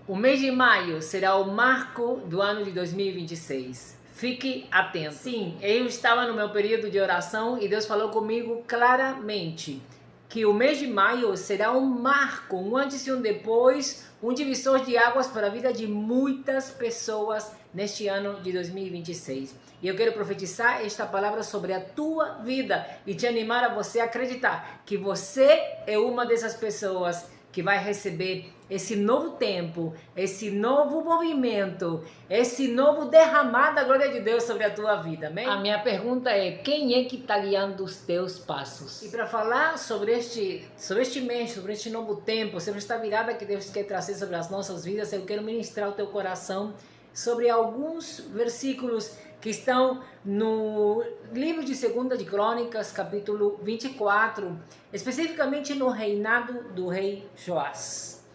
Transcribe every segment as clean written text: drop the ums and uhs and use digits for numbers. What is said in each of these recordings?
O mês de maio será o marco do ano de 2026. Fique atento. Sim, eu estava no meu período de oração e Deus falou comigo claramente que o mês de maio será um marco, um antes e um depois, um divisor de águas para a vida de muitas pessoas neste ano de 2026. E eu quero profetizar esta palavra sobre a tua vida e te animar a você acreditar que você é uma dessas pessoas que vai receber esse novo tempo, esse novo movimento, esse novo derramar da glória de Deus sobre a tua vida, amém? A minha pergunta é, quem é que está guiando os teus passos? E para falar sobre este mês, sobre este novo tempo, sobre esta virada que Deus quer trazer sobre as nossas vidas, eu quero ministrar o teu coração sobre alguns versículos que estão no livro de 2 de Crônicas, capítulo 24, especificamente no reinado do rei Joás.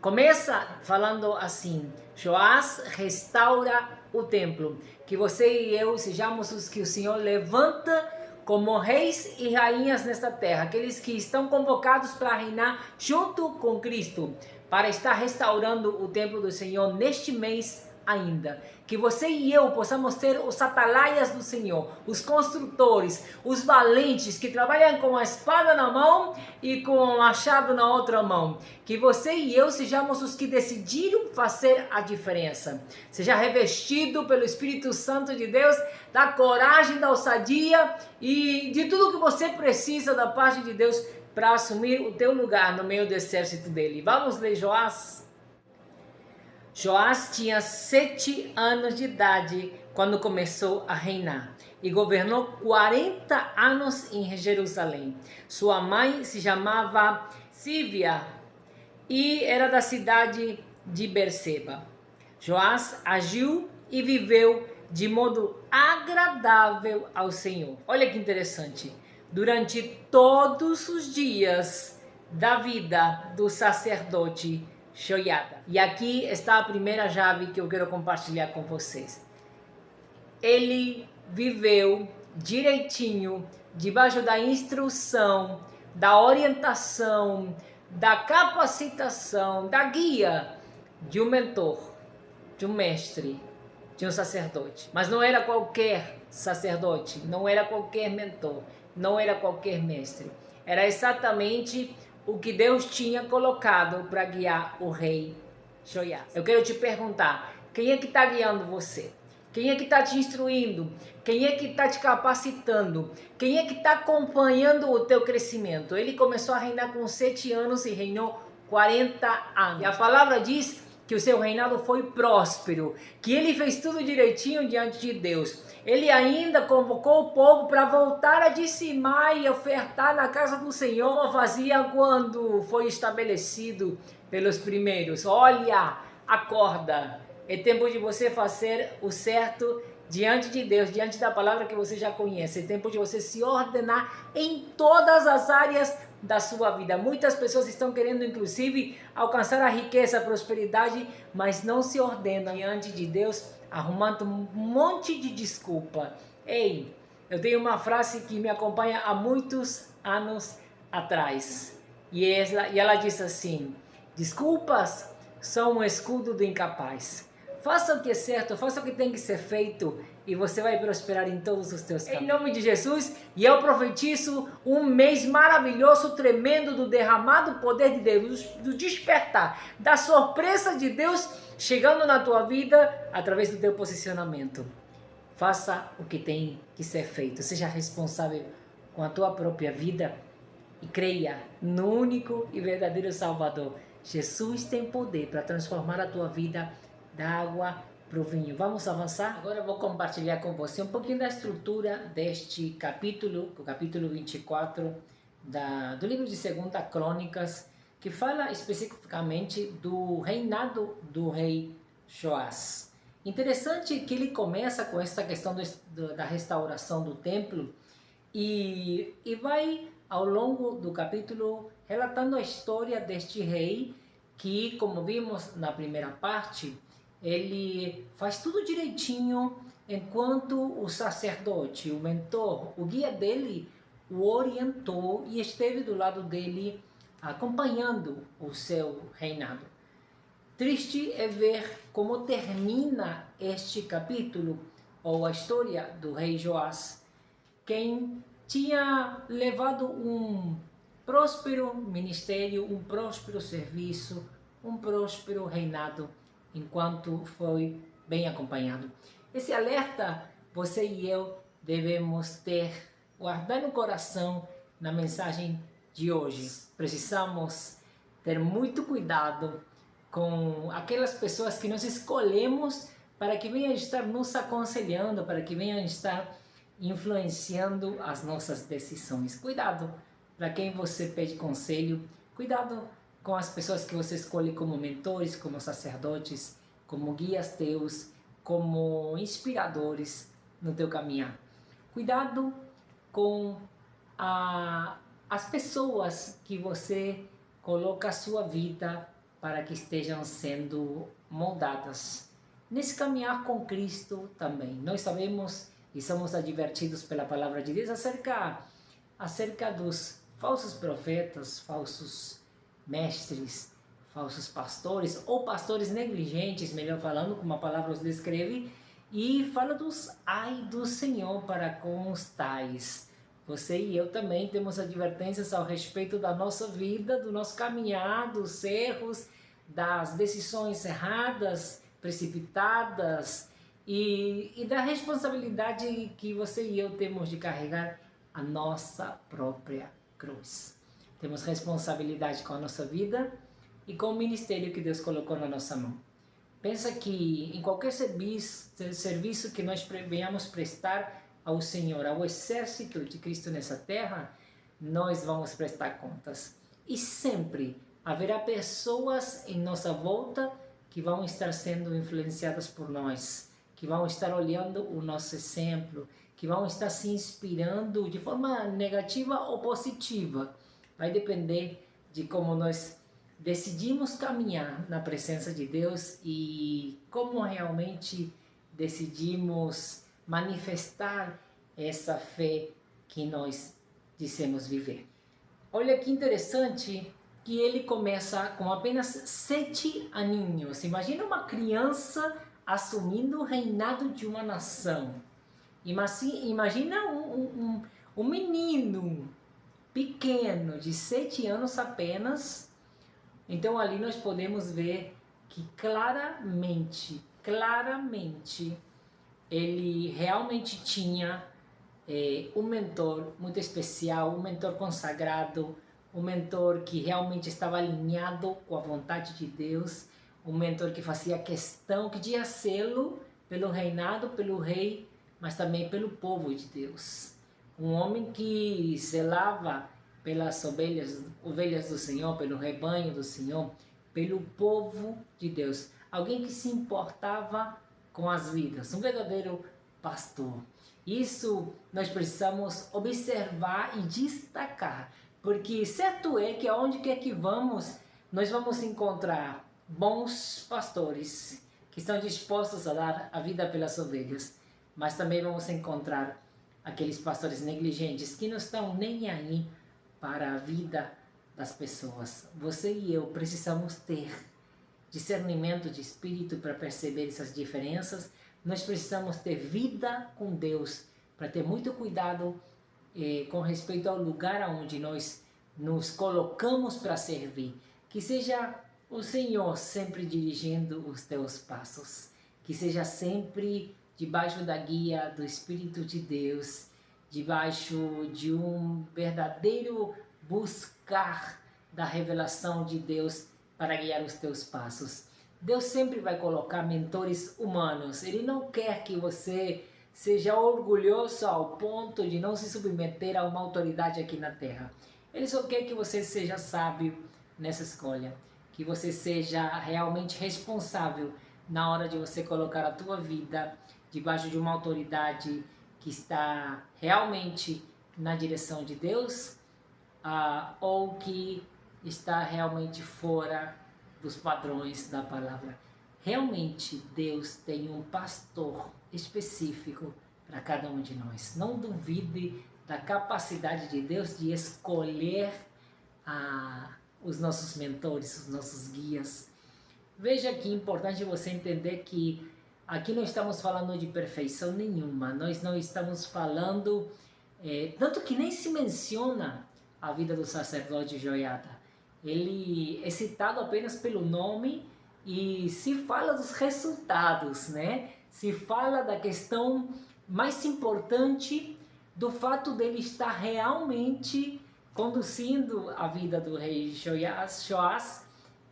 Começa falando assim: Joás restaura o templo, que você e eu sejamos os que o Senhor levanta como reis e rainhas nesta terra, aqueles que estão convocados para reinar junto com Cristo, para estar restaurando o templo do Senhor neste mês ainda. Que você e eu possamos ser os atalaias do Senhor, os construtores, os valentes que trabalham com a espada na mão e com o machado na outra mão. Que você e eu sejamos os que decidiram fazer a diferença. Seja revestido pelo Espírito Santo de Deus, da coragem, da ousadia e de tudo que você precisa da parte de Deus para assumir o teu lugar no meio do exército dele. Vamos ler Joás? Joás tinha 7 anos de idade quando começou a reinar e governou 40 anos em Jerusalém. Sua mãe se chamava Síbia e era da cidade de Berseba. Joás agiu e viveu de modo agradável ao Senhor. Olha que interessante. Durante todos os dias da vida do sacerdote Joiada. E aqui está a primeira chave que eu quero compartilhar com vocês. Ele viveu direitinho, debaixo da instrução, da orientação, da capacitação, da guia de um mentor, de um mestre, de um sacerdote. Mas não era qualquer sacerdote, não era qualquer mentor, não era qualquer mestre. Era exatamente o que Deus tinha colocado para guiar o rei Joiás. Eu quero te perguntar, quem é que está guiando você? Quem é que está te instruindo? Quem é que está te capacitando? Quem é que está acompanhando o teu crescimento? Ele começou a reinar com 7 anos e reinou 40 anos. E a palavra diz que o seu reinado foi próspero, que ele fez tudo direitinho diante de Deus. Ele ainda convocou o povo para voltar a dizimar e ofertar na casa do Senhor, como fazia quando foi estabelecido pelos primeiros. Olha, acorda, é tempo de você fazer o certo diante de Deus, diante da palavra que você já conhece. É tempo de você se ordenar em todas as áreas da sua vida. Muitas pessoas estão querendo, inclusive, alcançar a riqueza, a prosperidade, mas não se ordenam diante de Deus, arrumando um monte de desculpa. Ei, eu tenho uma frase que me acompanha há muitos anos atrás. E ela diz assim: desculpas são um escudo do incapaz. Faça o que é certo, faça o que tem que ser feito e você vai prosperar em todos os teus caminhos. Em nome de Jesus, e eu profetizo um mês maravilhoso, tremendo do derramado poder de Deus, do despertar, da surpresa de Deus chegando na tua vida através do teu posicionamento. Faça o que tem que ser feito, seja responsável com a tua própria vida e creia no único e verdadeiro Salvador. Jesus tem poder para transformar a tua vida da água para o vinho. Vamos avançar? Agora eu vou compartilhar com você um pouquinho da estrutura deste capítulo, o capítulo 24 do livro de 2 Crônicas, que fala especificamente do reinado do rei Joás. Interessante que ele começa com essa questão da restauração do templo e vai ao longo do capítulo relatando a história deste rei que, como vimos na primeira parte, ele faz tudo direitinho enquanto o sacerdote, o mentor, o guia dele o orientou e esteve do lado dele acompanhando o seu reinado. Triste é ver como termina este capítulo, ou a história do rei Joás, quem tinha levado um próspero ministério, um próspero serviço, um próspero reinado, enquanto foi bem acompanhado. Esse alerta você e eu devemos ter, guardar no coração na mensagem de hoje. Precisamos ter muito cuidado com aquelas pessoas que nós escolhemos para que venham estar nos aconselhando, para que venham estar influenciando as nossas decisões. Cuidado para quem você pede conselho, cuidado com as pessoas que você escolhe como mentores, como sacerdotes, como guias teus, como inspiradores no teu caminhar. Cuidado com as pessoas que você coloca a sua vida para que estejam sendo moldadas. Nesse caminhar com Cristo também, nós sabemos e somos advertidos pela palavra de Deus acerca dos falsos profetas, falsos mestres, falsos pastores, ou pastores negligentes, melhor falando, como a palavra os descreve, e fala dos ai do Senhor para com os tais. Você e eu também temos advertências ao respeito da nossa vida, do nosso caminhar, dos erros, das decisões erradas, precipitadas, e da responsabilidade que você e eu temos de carregar a nossa própria cruz. Temos responsabilidade com a nossa vida e com o ministério que Deus colocou na nossa mão. Pensa que em qualquer serviço que nós venhamos prestar ao Senhor, ao exército de Cristo nessa terra, nós vamos prestar contas. E sempre haverá pessoas em nossa volta que vão estar sendo influenciadas por nós, que vão estar olhando o nosso exemplo, que vão estar se inspirando de forma negativa ou positiva. Vai depender de como nós decidimos caminhar na presença de Deus e como realmente decidimos manifestar essa fé que nós dissemos viver. Olha que interessante que ele começa com apenas 7 aninhos. Imagina uma criança assumindo o reinado de uma nação. Imagina um menino pequeno, de 7 anos apenas. Então ali nós podemos ver que claramente, ele realmente tinha um mentor muito especial, um mentor consagrado, um mentor que realmente estava alinhado com a vontade de Deus, um mentor que fazia questão, que tinha selo pelo reinado, pelo rei, mas também pelo povo de Deus. Um homem que zelava pelas ovelhas do Senhor, pelo rebanho do Senhor, pelo povo de Deus. Alguém que se importava com as vidas, um verdadeiro pastor. Isso nós precisamos observar e destacar, porque certo é que aonde quer que vamos, nós vamos encontrar bons pastores que estão dispostos a dar a vida pelas ovelhas, mas também vamos encontrar aqueles pastores negligentes que não estão nem aí para a vida das pessoas. Você e eu precisamos ter discernimento de espírito para perceber essas diferenças. Nós precisamos ter vida com Deus para ter muito cuidado com respeito ao lugar onde nós nos colocamos para servir. Que seja o Senhor sempre dirigindo os teus passos. Que seja sempre debaixo da guia do Espírito de Deus, debaixo de um verdadeiro buscar da revelação de Deus para guiar os teus passos. Deus sempre vai colocar mentores humanos. Ele não quer que você seja orgulhoso ao ponto de não se submeter a uma autoridade aqui na terra. Ele só quer que você seja sábio nessa escolha, que você seja realmente responsável na hora de você colocar a tua vida debaixo de uma autoridade que está realmente na direção de Deus, ou que está realmente fora dos padrões da palavra. Realmente Deus tem um pastor específico para cada um de nós. Não duvide da capacidade de Deus de escolher os nossos mentores, os nossos guias. Veja que é importante você entender que aqui não estamos falando de perfeição nenhuma, nós não estamos falando, tanto que nem se menciona a vida do sacerdote Joiada. Ele é citado apenas pelo nome e se fala dos resultados, né? Se fala da questão mais importante do fato dele estar realmente conduzindo a vida do rei Joás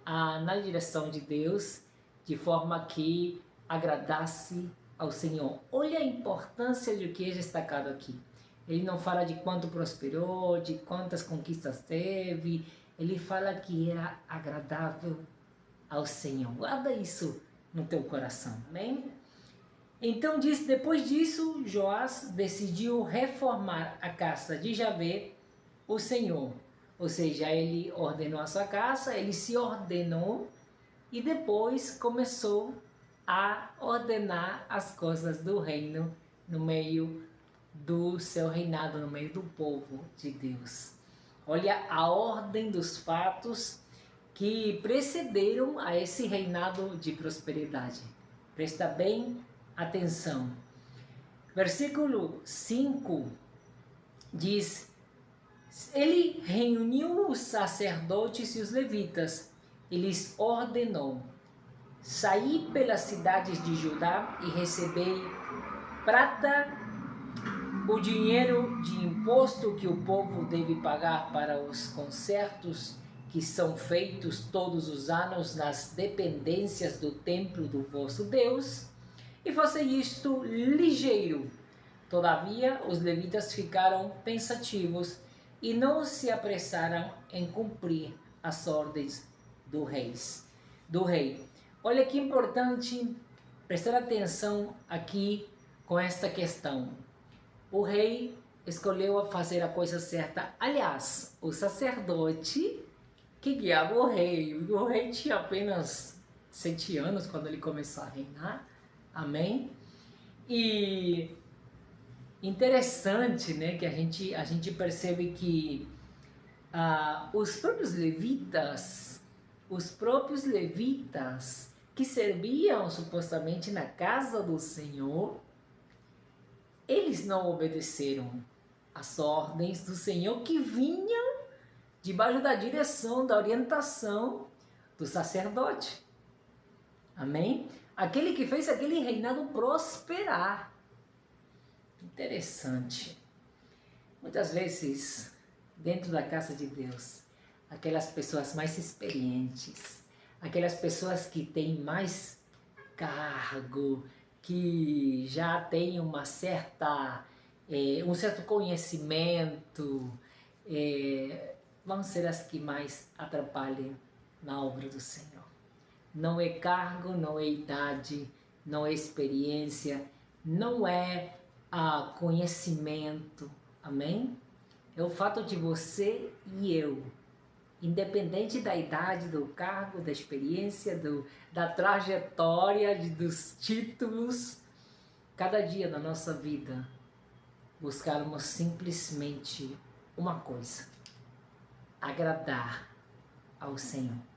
na direção de Deus, de forma que agradasse ao Senhor. Olha a importância do que é destacado aqui. Ele não fala de quanto prosperou, de quantas conquistas teve, ele fala que era agradável ao Senhor. Guarda isso no teu coração, amém? Então diz, depois disso, Joás decidiu reformar a casa de Javé, o Senhor. Ou seja, ele ordenou a sua casa, ele se ordenou e depois começou a ordenar as coisas do reino no meio do seu reinado, no meio do povo de Deus. Olha a ordem dos fatos que precederam a esse reinado de prosperidade. Presta bem atenção. Versículo 5 diz: ele reuniu os sacerdotes e os levitas e lhes ordenou: saí pelas cidades de Judá e recebei prata, o dinheiro de imposto que o povo deve pagar para os concertos que são feitos todos os anos nas dependências do templo do vosso Deus, e fosse isto ligeiro. Todavia, os levitas ficaram pensativos e não se apressaram em cumprir as ordens do rei. Olha que importante prestar atenção aqui com esta questão. O rei escolheu a fazer a coisa certa. Aliás, o sacerdote que guiava o rei tinha apenas 7 anos quando ele começou a reinar. Amém? E interessante, né, que a gente percebe que os próprios levitas que serviam supostamente na casa do Senhor, eles não obedeceram às ordens do Senhor que vinham debaixo da direção, da orientação do sacerdote. Amém? Aquele que fez aquele reinado prosperar. Interessante. Muitas vezes, dentro da casa de Deus, aquelas pessoas mais experientes, aquelas pessoas que têm mais cargo, que já têm uma certa, um certo conhecimento, vão ser as que mais atrapalhem na obra do Senhor. Não é cargo, não é idade, não é experiência, não é conhecimento, amém? É o fato de você e eu, independente da idade, do cargo, da experiência, da trajetória, dos títulos, cada dia da nossa vida, buscarmos simplesmente uma coisa: agradar ao Senhor.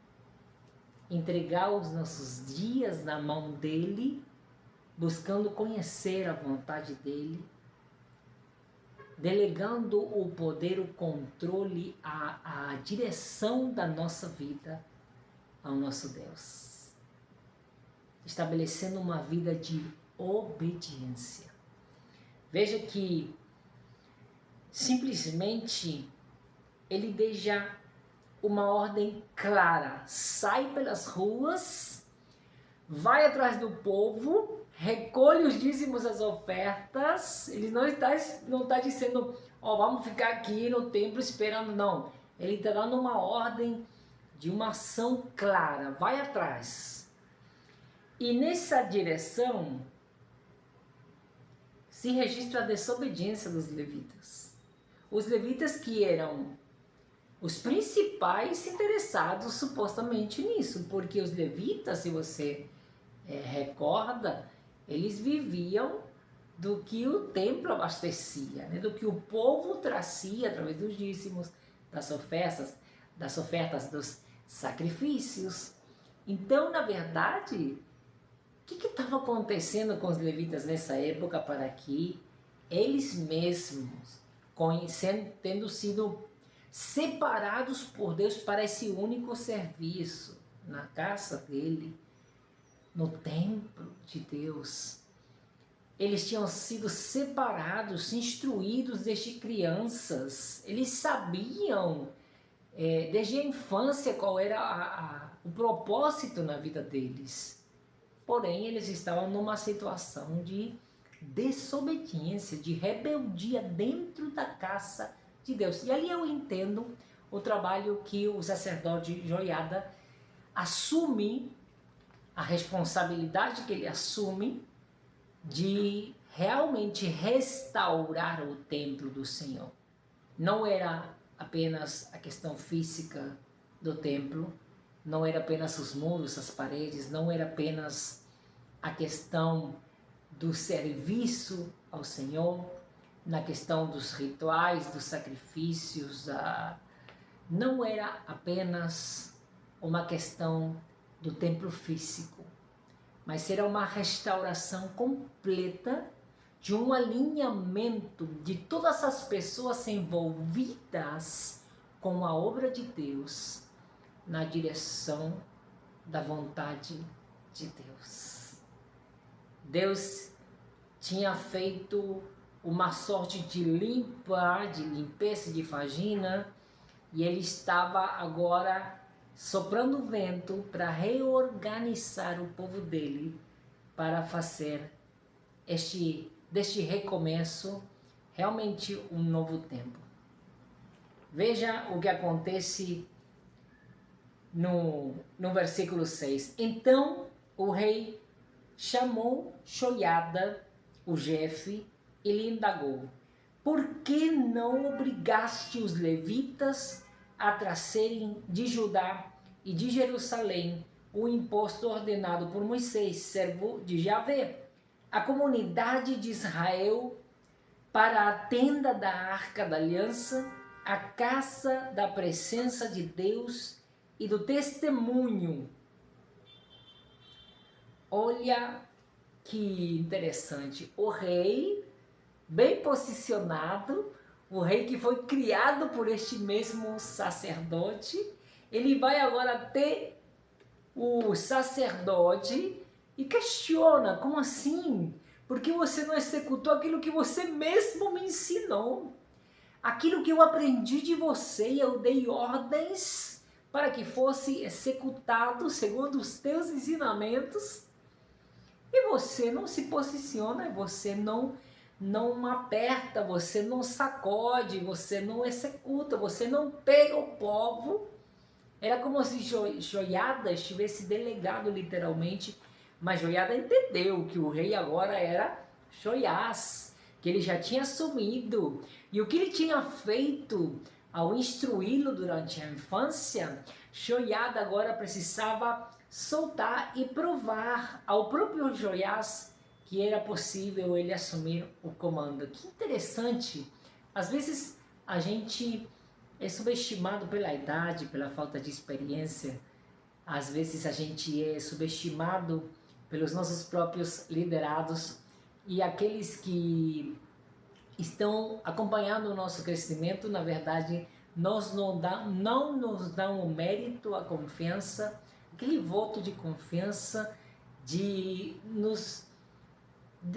Entregar os nossos dias na mão dEle, buscando conhecer a vontade dEle, delegando o poder, o controle, a direção da nossa vida ao nosso Deus. Estabelecendo uma vida de obediência. Veja que simplesmente ele deixa uma ordem clara: sai pelas ruas, vai atrás do povo, recolhe os dízimos, as ofertas. Ele não está dizendo, vamos ficar aqui no templo esperando, não. Ele está dando uma ordem de uma ação clara: vai atrás. E nessa direção se registra a desobediência dos levitas. Os levitas que eram os principais interessados supostamente nisso, porque os levitas, se você recorda, eles viviam do que o templo abastecia, né? Do que o povo trazia através dos dízimos, das ofertas, dos sacrifícios. Então, na verdade, o que estava acontecendo com os levitas nessa época para que eles mesmos, tendo sido separados por Deus para esse único serviço, na casa dele, no templo de Deus, eles tinham sido separados, instruídos desde crianças, eles sabiam desde a infância qual era o propósito na vida deles. Porém, eles estavam numa situação de desobediência, de rebeldia dentro da casa de Deus. E ali eu entendo o trabalho que o sacerdote Joiada assume, a responsabilidade que ele assume de realmente restaurar o templo do Senhor. Não era apenas a questão física do templo, não era apenas os muros, as paredes, não era apenas a questão do serviço ao Senhor, na questão dos rituais, dos sacrifícios, não era apenas uma questão do templo físico, mas era uma restauração completa de um alinhamento de todas as pessoas envolvidas com a obra de Deus na direção da vontade de Deus. Deus tinha feito uma sorte de limpeza de vagina, e ele estava agora soprando vento para reorganizar o povo dele, para fazer deste recomeço realmente um novo tempo. Veja o que acontece no versículo 6. Então o rei chamou Joiada, o chefe, e lhe indagou: por que não obrigaste os levitas a trazerem de Judá e de Jerusalém o imposto ordenado por Moisés, servo de Javé, a comunidade de Israel, para a tenda da Arca da Aliança, a casa da presença de Deus e do testemunho? Olha que interessante, o rei bem posicionado, o rei que foi criado por este mesmo sacerdote, ele vai agora ter o sacerdote e questiona: como assim? Por que você não executou aquilo que você mesmo me ensinou? Aquilo que eu aprendi de você, eu dei ordens para que fosse executado segundo os teus ensinamentos, e você não se posiciona, você não aperta, você não sacode, você não executa, você não pega o povo. Era como se Joiada estivesse delegado literalmente, mas Joiada entendeu que o rei agora era Joiás, que ele já tinha assumido, e o que ele tinha feito ao instruí-lo durante a infância, Joiada agora precisava soltar e provar ao próprio Joiás que era possível ele assumir o comando. Que interessante! Às vezes a gente é subestimado pela idade, pela falta de experiência. Às vezes a gente é subestimado pelos nossos próprios liderados, e aqueles que estão acompanhando o nosso crescimento, na verdade, não nos dão o mérito, a confiança, aquele voto de confiança de nos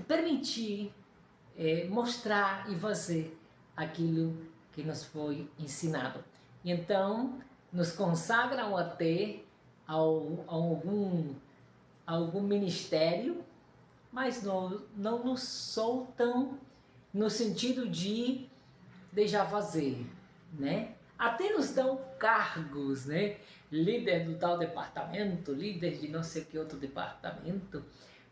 permitir mostrar e fazer aquilo que nos foi ensinado. Então, nos consagram até a algum ministério, mas não nos soltam no sentido de deixar fazer, né? Até nos dão cargos, né? Líder do tal departamento, líder de não sei que outro departamento,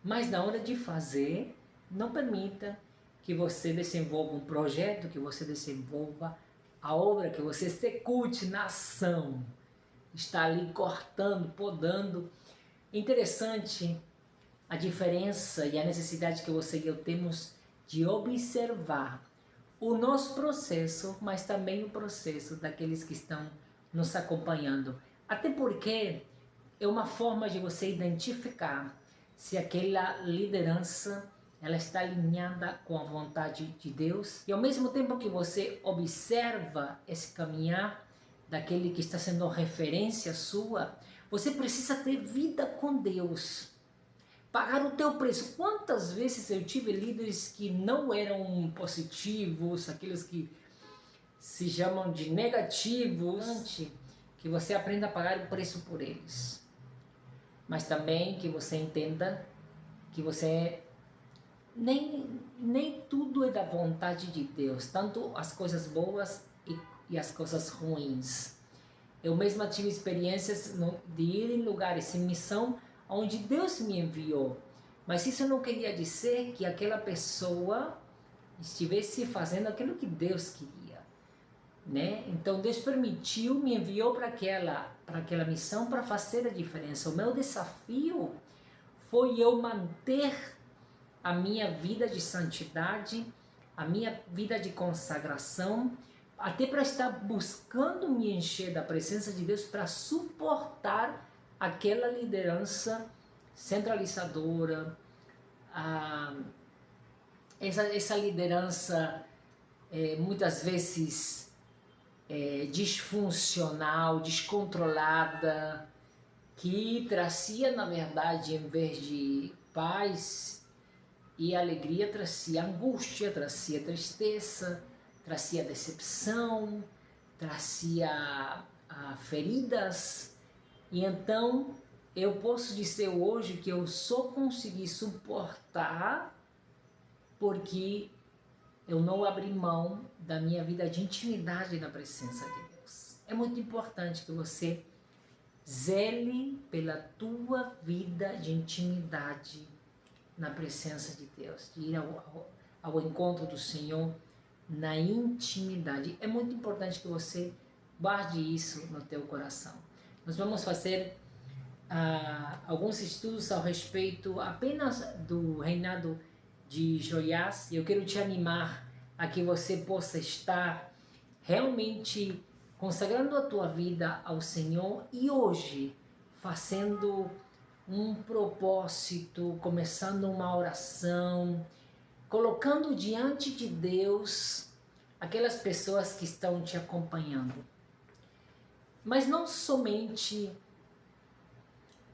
mas na hora de fazer, não permita que você desenvolva um projeto, que você desenvolva a obra, que você execute na ação. Está ali cortando, podando. Interessante a diferença e a necessidade que você e eu temos de observar o nosso processo, mas também o processo daqueles que estão nos acompanhando. Até porque é uma forma de você identificar se aquela liderança ela está alinhada com a vontade de Deus. E ao mesmo tempo que você observa esse caminhar daquele que está sendo referência sua, você precisa ter vida com Deus. Pagar o teu preço. Quantas vezes eu tive líderes que não eram positivos, aqueles que se chamam de negativos, que você aprenda a pagar o preço por eles. Mas também que você entenda que você nem tudo é da vontade de Deus, tanto as coisas boas e as coisas ruins. Eu mesma tive experiências de ir em lugares em missão onde Deus me enviou, mas isso não queria dizer que aquela pessoa estivesse fazendo aquilo que Deus queria, né? Então Deus permitiu, me enviou para aquela missão para fazer a diferença. O meu desafio foi eu manter a minha vida de santidade, a minha vida de consagração, até para estar buscando me encher da presença de Deus para suportar aquela liderança centralizadora, essa liderança muitas vezes disfuncional, descontrolada, que trazia, na verdade, em vez de paz e alegria, trazia angústia, trazia tristeza, trazia decepção, trazia feridas. E então eu posso dizer hoje que eu só consegui suportar porque eu não abri mão da minha vida de intimidade na presença de Deus. É muito importante que você zele pela tua vida de intimidade na presença de Deus, de ir ao encontro do Senhor na intimidade. É muito importante que você guarde isso no teu coração. Nós vamos fazer alguns estudos ao respeito apenas do reinado de Joiás. Eu quero te animar a que você possa estar realmente consagrando a tua vida ao Senhor e hoje fazendo um propósito, começando uma oração, colocando diante de Deus aquelas pessoas que estão te acompanhando. Mas não somente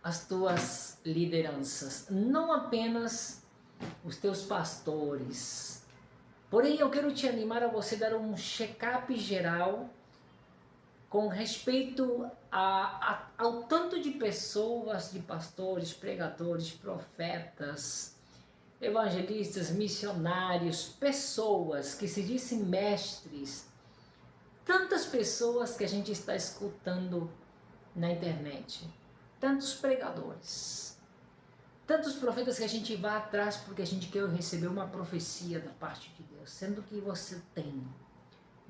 as tuas lideranças, não apenas os teus pastores. Porém, eu quero te animar a você dar um check-up geral com respeito ao tanto de pessoas, de pastores, pregadores, profetas, evangelistas, missionários, pessoas que se dizem mestres, tantas pessoas que a gente está escutando na internet, tantos pregadores, tantos profetas que a gente vai atrás porque a gente quer receber uma profecia da parte de Deus, sendo que você tem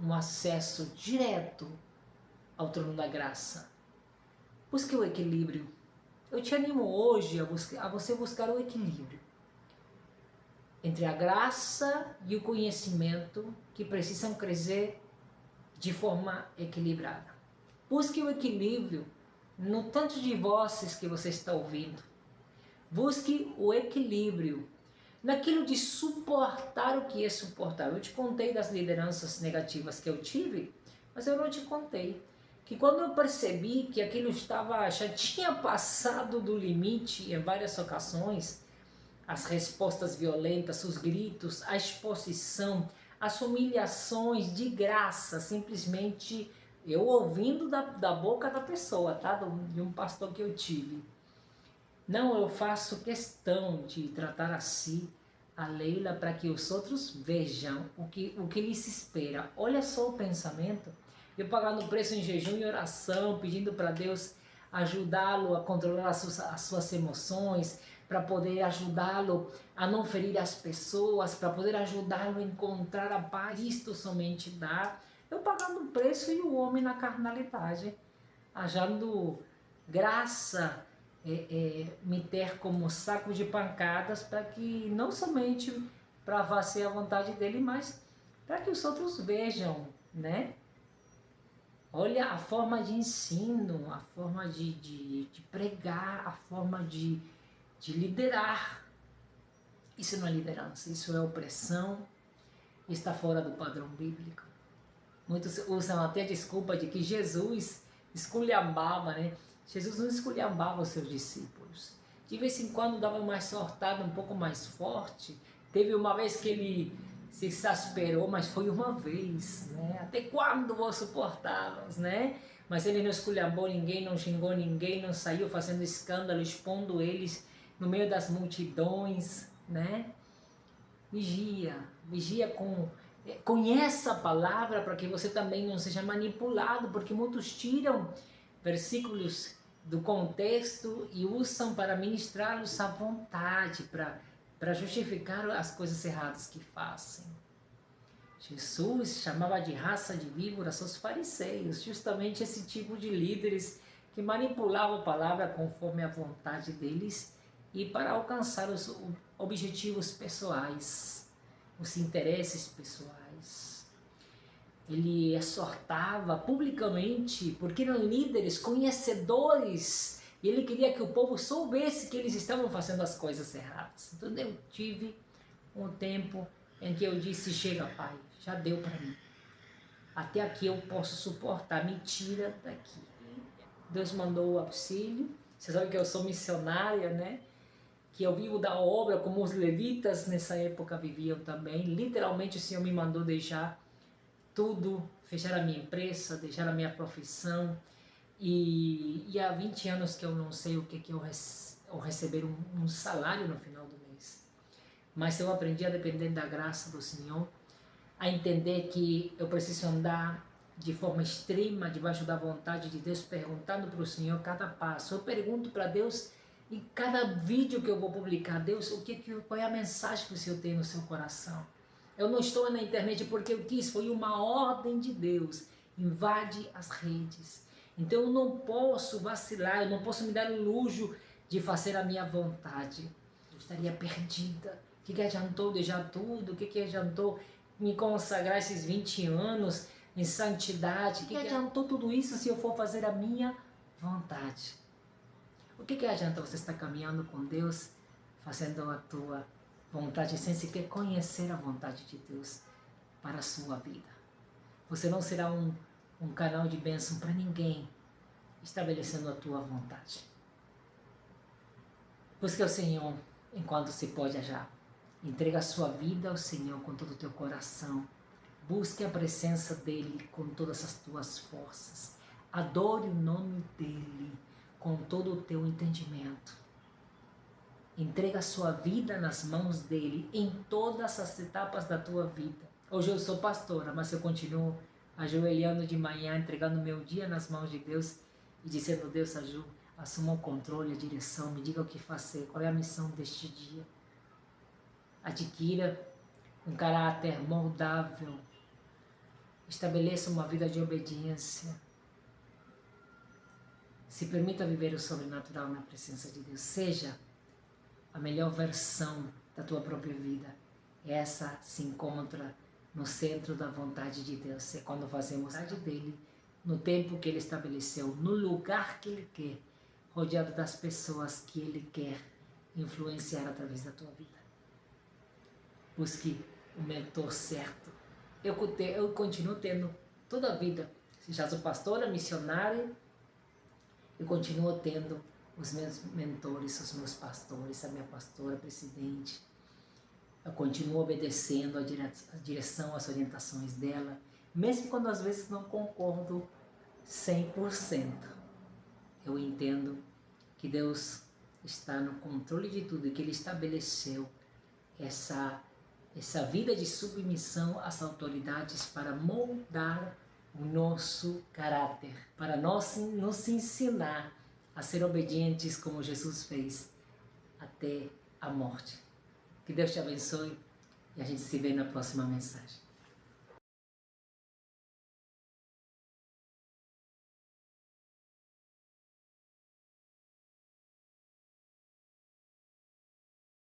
um acesso direto ao trono da graça. Busque o equilíbrio. Eu te animo hoje a você buscar o equilíbrio entre a graça e o conhecimento que precisam crescer de forma equilibrada. Busque o equilíbrio no tanto de vozes que você está ouvindo. Busque o equilíbrio naquilo de suportar o que é suportável. Eu te contei das lideranças negativas que eu tive, mas eu não te contei que quando eu percebi que aquilo já tinha passado do limite em várias ocasiões, as respostas violentas, os gritos, a exposição, as humilhações de graça, simplesmente eu ouvindo da boca da pessoa, tá? De um pastor que eu tive. Não, eu faço questão de tratar assim a Leila para que os outros vejam o que lhes espera. Olha só o pensamento. Eu pagando preço em jejum e oração, pedindo para Deus ajudá-lo a controlar as suas emoções, para poder ajudá-lo a não ferir as pessoas, para poder ajudá-lo a encontrar a paz. Isto somente dá. Eu pagando preço e o homem na carnalidade, achando graça me ter como saco de pancadas para que não somente para fazer a vontade dele, mas para que os outros vejam, né? Olha a forma de ensino, a forma de pregar, a forma de liderar. Isso não é liderança, isso é opressão, está fora do padrão bíblico. Muitos usam até a desculpa de que Jesus esculhambava, né? Jesus não esculhambava os seus discípulos. De vez em quando dava uma exortada um pouco mais forte. Teve uma vez que ele se exasperou, mas foi uma vez, né? Até quando vou suportá-los, né? Mas ele não esculhambou ninguém, não xingou ninguém, não saiu fazendo escândalo, expondo eles no meio das multidões, né? Vigia conheça a palavra para que você também não seja manipulado, porque muitos tiram versículos do contexto e usam para ministrá-los à vontade, para justificar as coisas erradas que fazem. Jesus chamava de raça de víboras os fariseus, justamente esse tipo de líderes que manipulavam a palavra conforme a vontade deles e para alcançar os objetivos pessoais, os interesses pessoais. Ele exortava publicamente, porque eram líderes, conhecedores, e ele queria que o povo soubesse que eles estavam fazendo as coisas erradas. Então eu tive um tempo em que eu disse, chega pai, já deu para mim. Até aqui eu posso suportar, me tira daqui. Deus mandou o auxílio, você sabe que eu sou missionária, né? Que eu vivo da obra, como os levitas nessa época viviam também. Literalmente o Senhor me mandou deixar tudo, fechar a minha empresa, deixar a minha profissão. E há 20 anos que eu não sei o que eu receber um salário no final do mês. Mas eu aprendi a depender da graça do Senhor, a entender que eu preciso andar de forma extrema, debaixo da vontade de Deus, perguntando para o Senhor cada passo. Eu pergunto para Deus em cada vídeo que eu vou publicar, Deus, qual é a mensagem que o Senhor tem no seu coração? Eu não estou na internet porque eu quis, foi uma ordem de Deus. Invade as redes. Então eu não posso vacilar, eu não posso me dar o luxo de fazer a minha vontade. Eu estaria perdida. O que adiantou deixar tudo? O que adiantou me consagrar esses 20 anos em santidade? O que adiantou tudo isso se eu for fazer a minha vontade? O que adianta você estar caminhando com Deus, fazendo a tua vontade, sem sequer conhecer a vontade de Deus para a sua vida? Você não será um canal de bênção para ninguém, estabelecendo a tua vontade. Busque o Senhor enquanto se pode achar. Entrega a sua vida ao Senhor com todo o teu coração. Busque a presença dEle com todas as tuas forças. Adore o nome dEle com todo o teu entendimento. Entrega a sua vida nas mãos dEle em todas as etapas da tua vida. Hoje eu sou pastora, mas eu continuo ajoelhando de manhã, entregando meu dia nas mãos de Deus e dizendo, Deus, assuma o controle, a direção, me diga o que fazer, qual é a missão deste dia. Adquira um caráter moldável, estabeleça uma vida de obediência. Se permita viver o sobrenatural na presença de Deus. Seja a melhor versão da tua própria vida. Essa se encontra no centro da vontade de Deus. É quando fazemos a vontade dEle, no tempo que Ele estabeleceu, no lugar que Ele quer, rodeado das pessoas que Ele quer influenciar através da tua vida. Busque o mentor certo. Eu continuo tendo toda a vida, já sou pastora, missionária, eu continuo tendo os meus mentores, os meus pastores, a minha pastora, presidente. Eu continuo obedecendo a direção, as orientações dela, mesmo quando às vezes não concordo 100%. Eu entendo que Deus está no controle de tudo e que Ele estabeleceu essa vida de submissão às autoridades para moldar o nosso caráter, para nos ensinar a ser obedientes como Jesus fez até a morte. Que Deus te abençoe e a gente se vê na próxima mensagem.